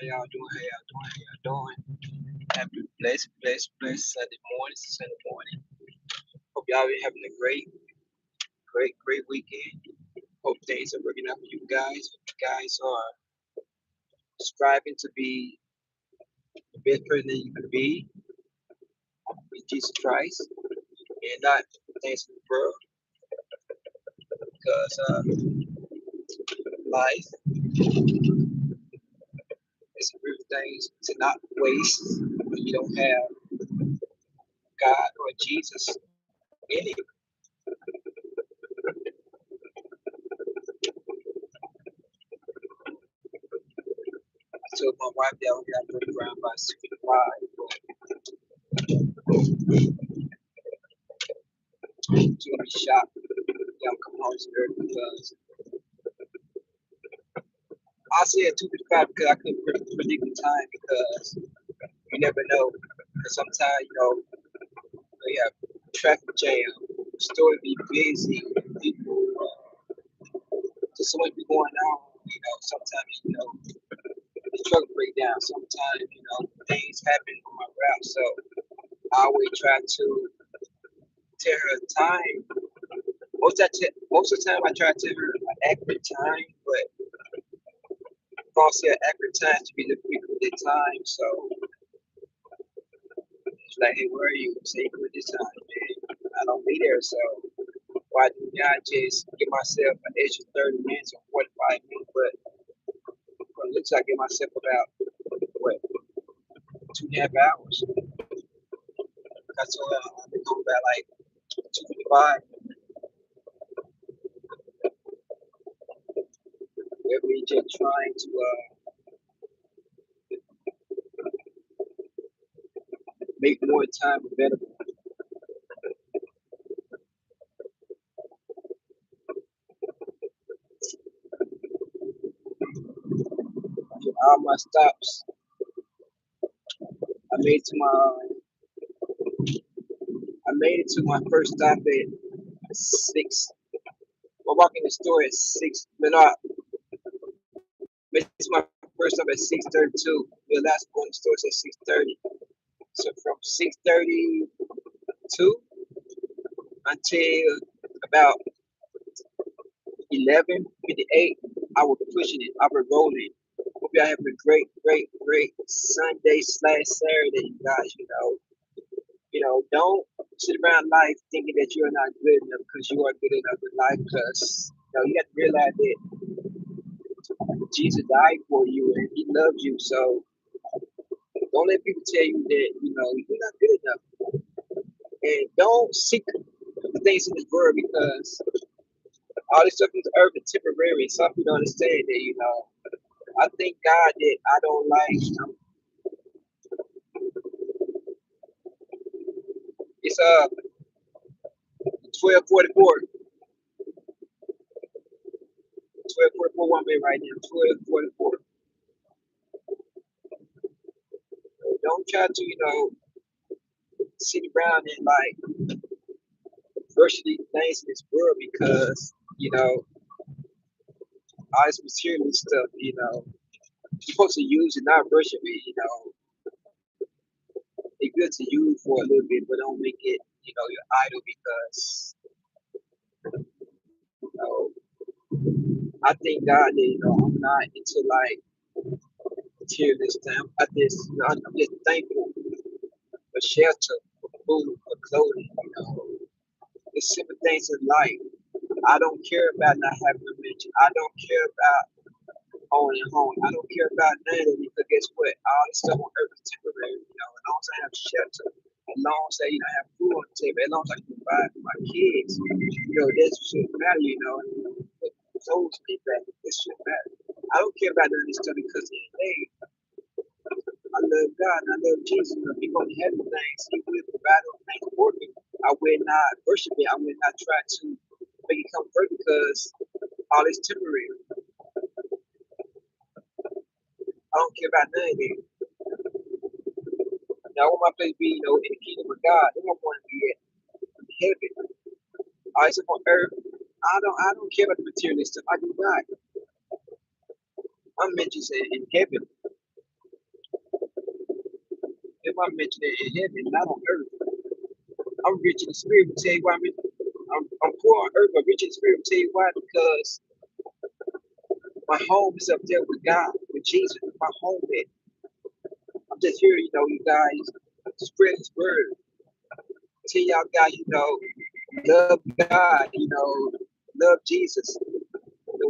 y'all doing? How y'all doing? How y'all doing? Happy, blessed Sunday morning. Hope y'all been having a great weekend. Hope things are working out for you guys. Hope you guys are striving to be the best person that you can be with Jesus Christ and not things in the world because life is a real things to not waste when you don't have God or Jesus in it. I told my wife that I got to go around by 65. She's gonna be shocked that I'm coming home early because I said 2:55 because I couldn't predict the time because you never know. And sometimes you have traffic jam, store be busy, people just so much be going on. Sometimes the truck break down. Sometimes things happen on my route, so I always try to tell her the time. Most of the time, I try to tell her an accurate time, but if I say an accurate time to be the people with their time. So she's like, hey, where are you? Say you at this time, man. I don't be there, so why do I just give myself an extra 30 minutes or 45 minutes? But it looks like I give myself about what 2.5 hours. That's all I've been going back like 2:55. Every just trying to make more time available. All my stops. I made to my I made it to my first stop at 6. I walk in the store at 6. But I made it to my first stop at 6:32. The last one in the store is at 6:30. So from 6:32 until about 11:58, I was pushing it. I was rolling. Hope y'all having a great Sunday slash Saturday, you guys. Don't sit around life thinking that you're not good enough because you are good enough in life. Because you have to realize that Jesus died for you and He loves you. So don't let people tell you that you're not good enough. And don't seek the things in this world because all this stuff is earth is temporary. Some people don't understand that. I thank God that I don't like. It's 12:44. 12:44 one minute right now. 12:44. Don't try to sit around and like worship these things in this world because all this material stuff. You're supposed to use it, not worship it. It's good to use for a little bit, but don't make it your idol because you know I thank God that I'm not into like materialist stuff. I'm just thankful for shelter, for food, for clothing. The simple things in life. I don't care about not having a mention. I don't care about owning a home. I don't care about none of it because guess what? All this stuff on earth is temporary. As long as I have shelter, as long as I have food on the table, as long as I can provide for my kids, this shouldn't matter. Clothes me back. This shouldn't matter. I don't care about none of this stuff because hey, I love God and I love Jesus. He gonna have the things. He will provide those things for me. I will not worship it. I will not try to make it come first because all is temporary. I don't care about none of it. Now, I want my place to be, in the kingdom of God. They don't want to be in heaven. All this up on earth. I don't care about the materialistic stuff. I do not. I'm mentioned in heaven. why I'm mentioning it in heaven, not on earth. I'm rich in the spirit. I'll tell you why I'm poor on earth, but rich in the spirit. I'll tell you why, because my home is up there with God, with Jesus. My home is. I'm just here, you guys, to spread His word. Tell y'all guys, love God, love Jesus,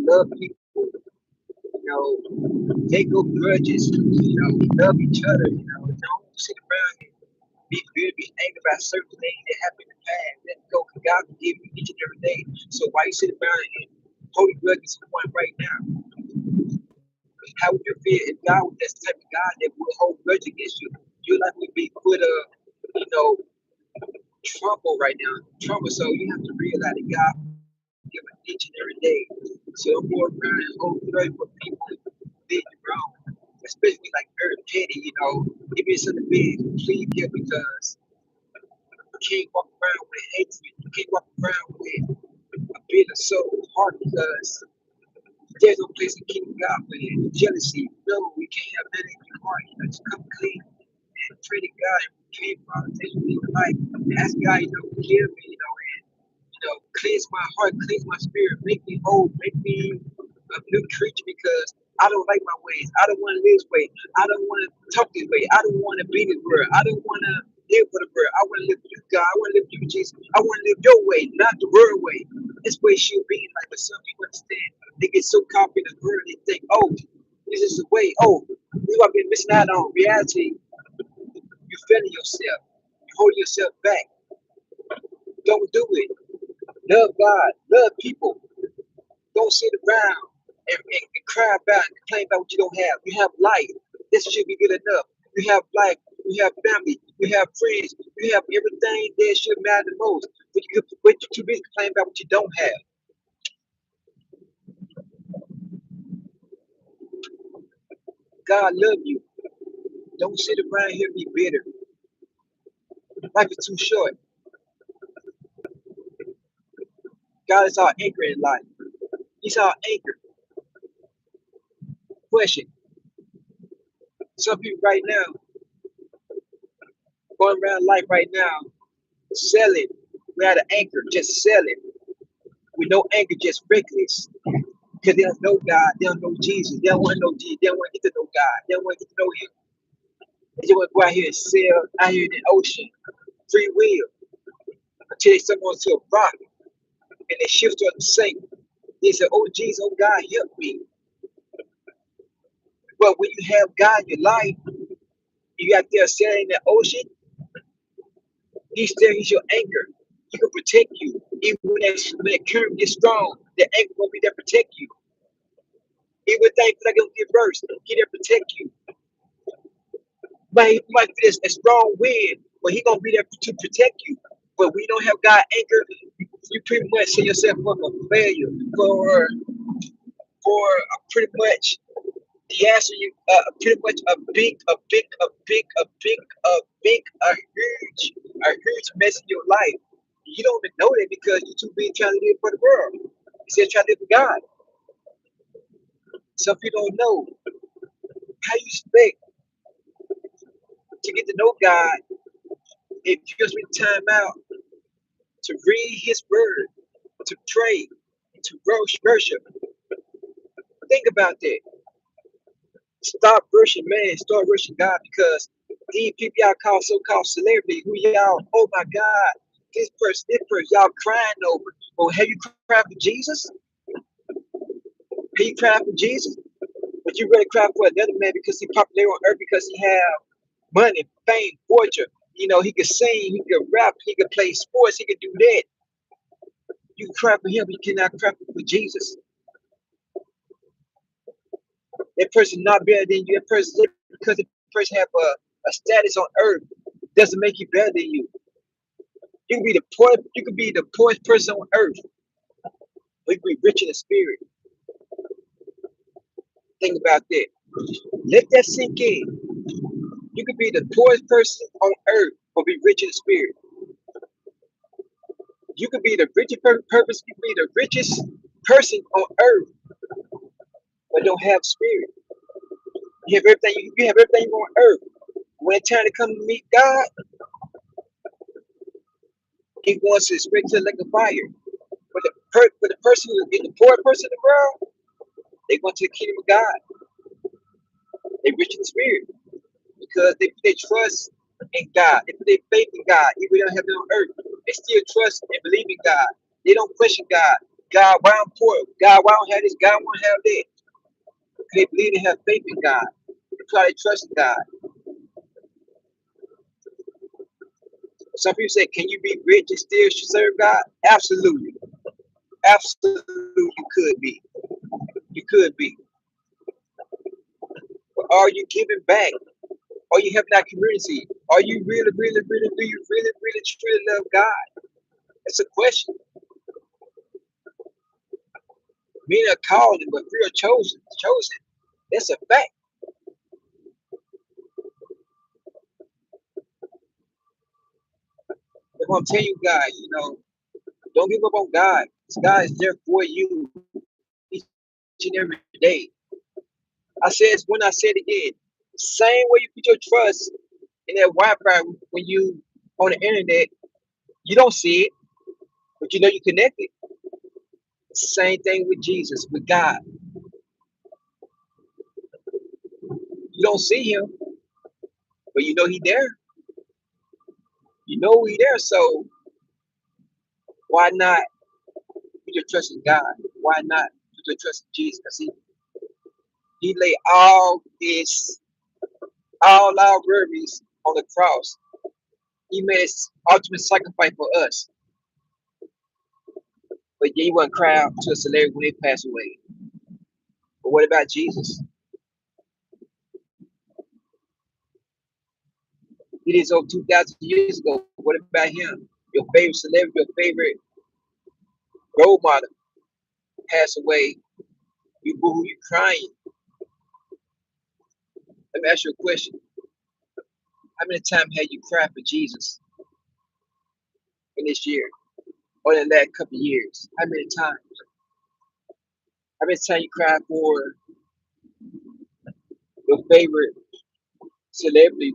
love people, take no grudges, love each other, don't sit around and be bitter, be angry about certain things that happened in the past. Let go, because God will give you each and every day. So why you sit around and hold grudges to one right now? How would you feel if God was that type of God that would hold grudge against you? Your life would be full of, you know, trouble right now. Trouble. So you have to realize that God will give us each and every day. So don't go around and hold grudge with people who did you wrong. Especially like very petty, give me something big, please give, because you can't walk around with hatred. You can't walk around with a bitter soul heart, because there's no place to keep God with jealousy. No, we can't have that in your heart. Just come clean and pray to God and repent for all the things we need in life. Ask God, forgive me, and cleanse my heart, cleanse my spirit, make me whole, make me a new creature, because I don't like my ways. I don't want to live this way. I don't want to talk this way. I don't want to be this world. I don't want to live for the world. I want to live for you, God. I want to live for you, Jesus. I want to live your way, not the world way. This way should be like, but some people understand. They get so caught in the world, they think, oh, this is the way. Oh, you have been missing out on reality. You're failing yourself. You're holding yourself back. Don't do it. Love God. Love people. Don't sit around and cry about and complain about what you don't have. You have life. This should be good enough. You have life. You have family. You have friends. You have everything that should matter the most. But you're too busy complaining about what you don't have. God love you. Don't sit around here and be bitter. Life is too short. God is our anchor in life. He's our anchor. Question. Some people right now, going around life right now, selling without an anchor, just selling. With no anchor, just reckless. Because they don't know God, they don't know Jesus, they don't want to know Jesus, they don't want to get to know God, they don't want to get to know Him. They just want to go out here and sail out here in the ocean, free will, until they stumble onto a rock and they shift to the sink. They say, oh Jesus, oh God, help me. But when you have God in your life, you out there sailing in the ocean, He's your anchor. He can protect you. Even when that current gets strong, the anchor will be there to protect you. Even when things like it'll get worse, He there to protect you. But he might be a strong wind, but He gonna be there to protect you. But we don't have God anchor, you pretty much set yourself up a failure for pretty much the answer you pretty much a huge mess in your life. You don't even know that because you're too busy trying to live for the world. You said try to live for God. Some people don't know how you expect to get to know God if you spend time out to read His word, to pray, to worship. Think about that. Stop worshiping man, start worshiping God, because these people y'all call so-called celebrities, who y'all, oh my God, this person, y'all crying over. Oh, have you cried for Jesus? Have you cried for Jesus? But you really cry for another man because he popular on earth, because he have money, fame, fortune. He could sing, he could rap, he could play sports, he could do that. You can cry for him, but you cannot cry for Jesus. That person not better than you. That person, because the person have a status on earth, doesn't make you better than you. You can be the poorest person on earth, but you can be rich in the spirit. Think about that. Let that sink in. You could be the poorest person on earth, but be rich in the spirit. You could be the richest purpose. You could be the richest person on earth, but don't have spirit. You have everything. You have everything on earth, When it's time to come to meet God, he wants to straight to the lake of fire. But the person who get the poor person in the world, they go to the kingdom of God. They rich in the spirit because they trust in God. They put their faith in God. Even though they don't have it on earth, they still trust and believe in God. They don't question God. God, why I'm poor? God, why I don't have this? God, I want to have that. They believe and have faith in God. That's why they trust in God. Some people say, can you be rich and still serve God? Absolutely. Absolutely, you could be. You could be. But are you giving back? Are you helping our community? Are you do you really, truly love God? That's a question. Many are called, but few are chosen. Chosen. That's a fact. That's what I'm telling you guys, don't give up on God. God is there for you each and every day. I said it's when I said it again. Same way you put your trust in that Wi-Fi when you on the internet, you don't see it, but you know you connected. Same thing with Jesus, with God. You don't see him, but you know he there. You know he there. So why not put your trust in God? Why not put your trust in Jesus? Because he laid all our worries on the cross. He made his ultimate sacrifice for us. But yeah, he wouldn't cry out to a celebrity when they pass away. But what about Jesus? He did this over 2,000 years ago. What about him? Your favorite celebrity, your favorite role model passed away. You boo, you crying. Let me ask you a question. How many times have you cried for Jesus in this year or in the last couple of years? How many times? How many times you cried for your favorite celebrity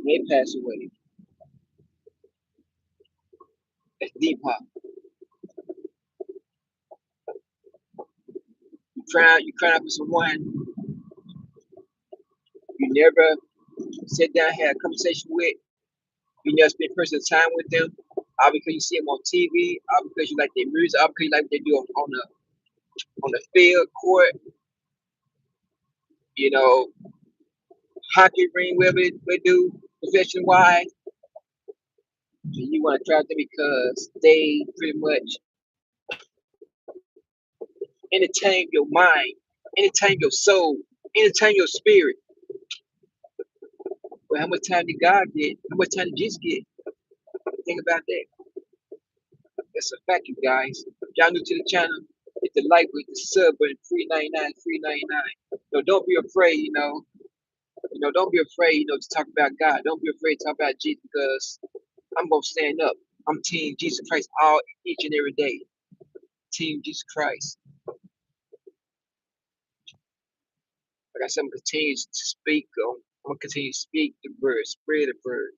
when they pass away? That's deep, huh? You crying for someone you never sit down, had a conversation with. You never spend personal time with them. All because you see them on TV. All because you like their music. All because you like what they do on the field, court. You know, hockey ring, whatever they do, profession wise. And you want to try them because they pretty much entertain your mind, entertain your soul, entertain your spirit. But how much time did God get? How much time did Jesus get? Think about that. That's a fact, you guys. If y'all new to the channel, hit the like with the sub button, $3.99. So don't be afraid, don't be afraid, to talk about God. Don't be afraid to talk about Jesus because I'm gonna stand up. I'm Team Jesus Christ all each and every day. Team Jesus Christ. Like I said, I'm gonna continue to speak. I'm gonna continue to speak the word, spread the word.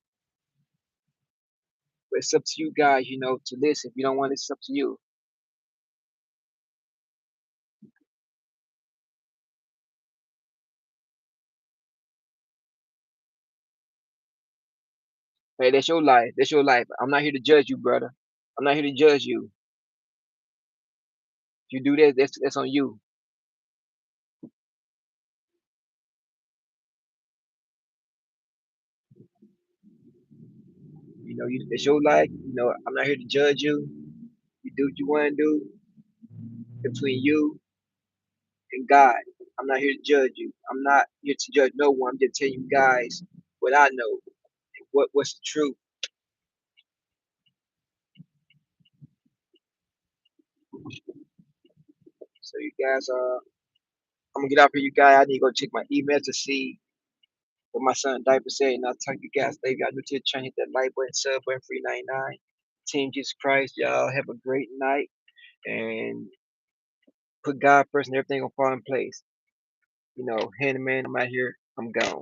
But it's up to you guys, to listen. If you don't want it, it's up to you. Hey, that's your life. That's your life. I'm not here to judge you, brother. I'm not here to judge you. If you do that, that's on you. It's your life. I'm not here to judge you. You do what you want to do between you and God. I'm not here to judge you. I'm not here to judge no one. I'm just telling you guys what I know, what's the truth. So you guys, I'm gonna get off here, you guys. I need to go check my email to see what my son Diaper said, and I'll talk to you guys later. Y'all new to the channel, hit that like button, sub button, $3.99. Team Jesus Christ, y'all have a great night and put God first, and everything will fall in place. Handyman, I'm out here. I'm gone.